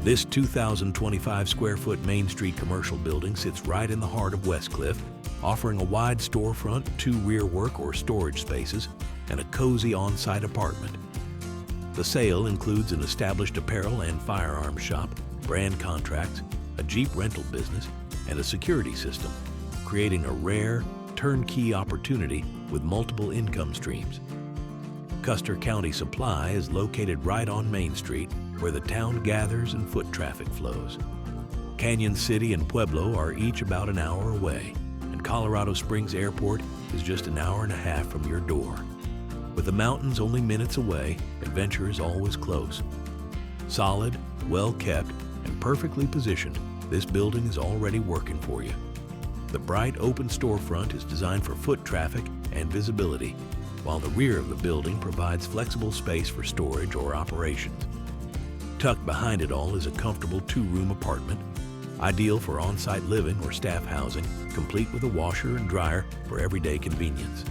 This 2,025 square foot Main Street commercial building sits right in the heart of Westcliffe, offering a wide storefront, 2 rear work or storage spaces, and a cozy on-site apartment. The sale includes an established apparel and firearms shop, brand contracts, a Jeep rental business, and a security system, creating a rare, turnkey opportunity with multiple income streams. Custer County Supply is located right on Main Street, where the town gathers and foot traffic flows. Canyon City and Pueblo are each about an hour away, and Colorado Springs Airport is just an hour and a half from your door. With the mountains only minutes away, adventure is always close. Solid, well-kept, and perfectly positioned, this building is already working for you. The bright, open storefront is designed for foot traffic and visibility, while the rear of the building provides flexible space for storage or operations. Tucked behind it all is a comfortable 2-room apartment, ideal for on-site living or staff housing, complete with a washer and dryer for everyday convenience.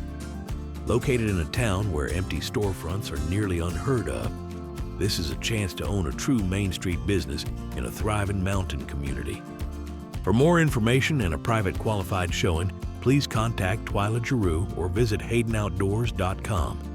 Located in a town where empty storefronts are nearly unheard of, this is a chance to own a true Main Street business in a thriving mountain community. For more information and a private qualified showing, please contact Twyla Giroux or visit HaydenOutdoors.com.